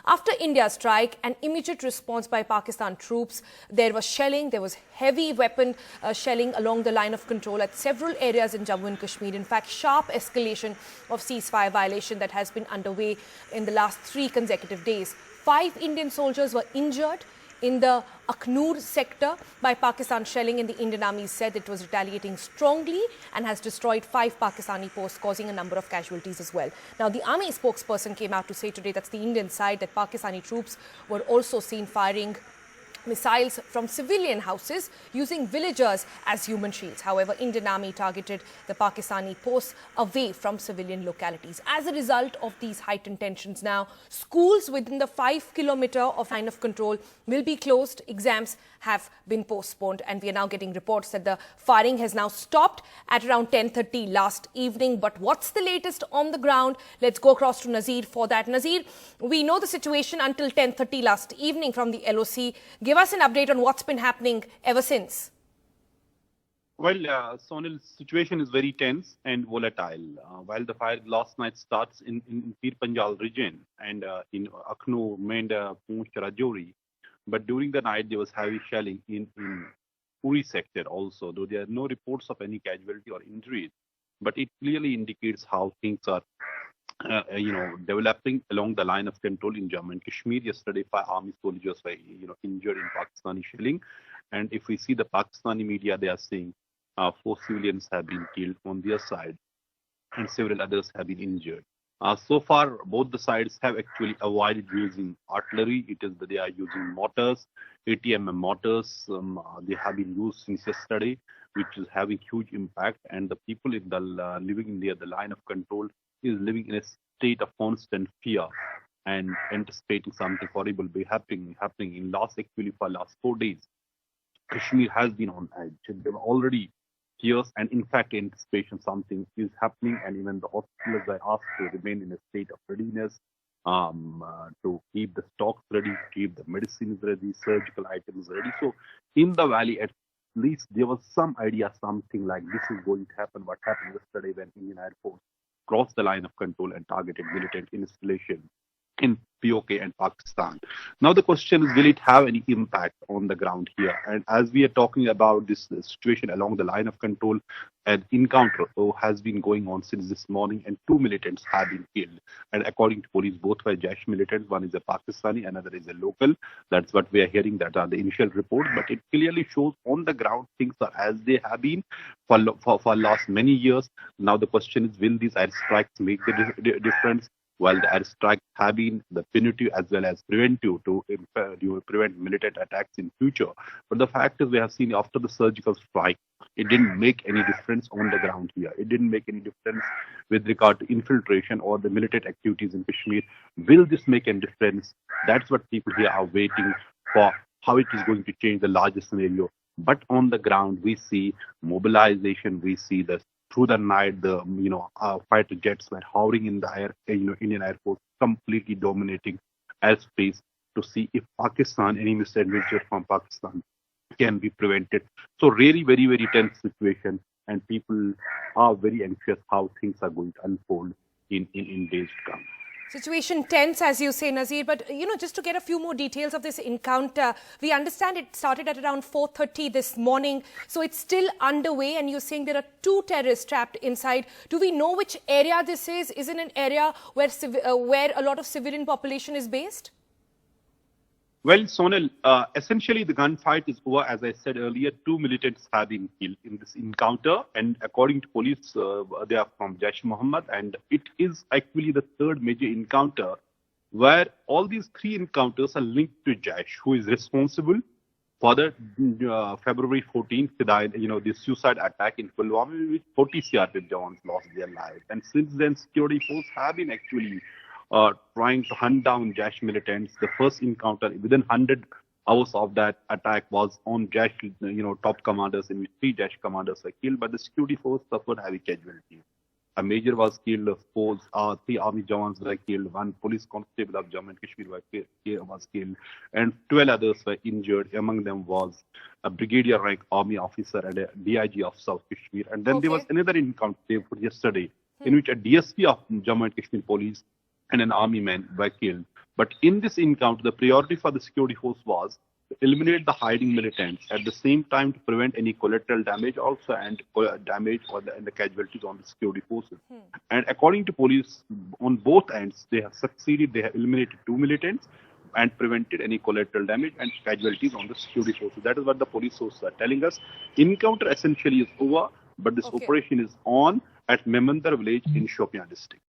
After India's strike, an immediate response by Pakistan troops. There was shelling, there was heavy weapon shelling along the line of control at several areas in Jammu and Kashmir. In fact, sharp escalation of ceasefire violation that has been underway in the last 3 consecutive days. 5 Indian soldiers were injured in the Aknoor sector by Pakistan shelling, and the Indian Army said it was retaliating strongly and has destroyed 5 Pakistani posts, causing a number of casualties as well. Now, the Army spokesperson came out to say today, that's the Indian side, that Pakistani troops were also seen firing missiles from civilian houses using villagers as human shields. However, Indian Army targeted the Pakistani posts away from civilian localities. As a result of these heightened tensions now, schools within the 5-kilometer of line of control will be closed. Exams have been postponed, and we are now getting reports that the firing has now stopped at around 10:30 last evening. But what's the latest on the ground? Let's go across to Nazir for that. Nazir, we know the situation until 10:30 last evening from the LOC. Give us an update on what's been happening ever since. Well, Sonal, situation is very tense and volatile. While the fire last night starts in Pir Panjal region and in Aknoor, Menda, Poonch, Rajouri, but during the night there was heavy shelling in Uri sector also, though there are no reports of any casualty or injuries. But it clearly indicates how things are developing along the line of control in Jammu and Kashmir. Yesterday, 5 army soldiers were, injured in Pakistani shelling. And if we see the Pakistani media, they are saying 4 civilians have been killed on their side and several others have been injured. So far, both the sides have actually avoided using artillery. It is that they are using mortars, 80 mortars. They have been used since yesterday, which is having huge impact. And the people in the living near the line of control is living in a state of constant fear and anticipating something horrible be happening in for last 4 days. Kashmir has been on edge. There were already fears and in fact anticipation something is happening, and even the hospitals are asked to remain in a state of readiness, to keep the stocks ready, keep the medicines ready, surgical items ready. So in the valley at least there was some idea something like this is going to happen. What happened yesterday when Indian Air Force crossed the line of control and targeted militant installation in POK and Pakistan. Now the question is, will it have any impact on the ground here? And as we are talking about this situation along the line of control, an encounter has been going on since this morning, and 2 militants have been killed. And according to police, both were Jaish militants. One is a Pakistani, another is a local. That's what we are hearing. That are the initial reports. But it clearly shows on the ground things are as they have been for last many years. Now the question is, will these airstrikes make the difference? While the airstrikes have been the punitive as well as preventive to prevent militant attacks in future. But the fact is, we have seen after the surgical strike, it didn't make any difference on the ground here. It didn't make any difference with regard to infiltration or the militant activities in Kashmir. Will this make any difference? That's what people here are waiting for, how it is going to change the larger scenario. But on the ground, we see mobilization, we see the through the night, the fighter jets were hovering in the air, Indian Air Force completely dominating airspace to see if Pakistan, any misadventure from Pakistan can be prevented. So really very, very tense situation, and people are very anxious how things are going to unfold in days to come. Situation tense, as you say, Nazir. But, just to get a few more details of this encounter, we understand it started at around 4:30 this morning. So it's still underway, and you're saying there are 2 terrorists trapped inside. Do we know which area this is? Is it an area where a lot of civilian population is based? Well, Sonal, essentially the gunfight is over. As I said earlier, 2 militants have been killed in this encounter. And according to police, they are from Jaish-e-Mohammed. And it is actually the 3rd major encounter where all these 3 encounters are linked to Jaish, who is responsible for the February 14th, the suicide attack in Pulwama, in which 40 CRPF jawans lost their lives. And since then, security forces have been actually trying to hunt down Jaish militants. The first encounter within 100 hours of that attack was on Jaish, top commanders, in which 3 Jaish commanders were killed, but the security force suffered heavy casualties. A major was killed, 3 army jawans were killed, 1 police constable of Jammu and Kashmir was killed, and 12 others were injured. Among them was a brigadier rank army officer and a DIG of South Kashmir. And then there was another encounter yesterday in which a DSP of Jammu and Kashmir police and an army man were killed. But in this encounter, the priority for the security force was to eliminate the hiding militants, at the same time to prevent any collateral damage also and damage and the casualties on the security forces. And according to police, on both ends, they have succeeded. They have eliminated 2 militants and prevented any collateral damage and casualties on the security forces. That is what the police sources are telling us. Encounter essentially is over, but this operation is on at Memandar village in Shopian district.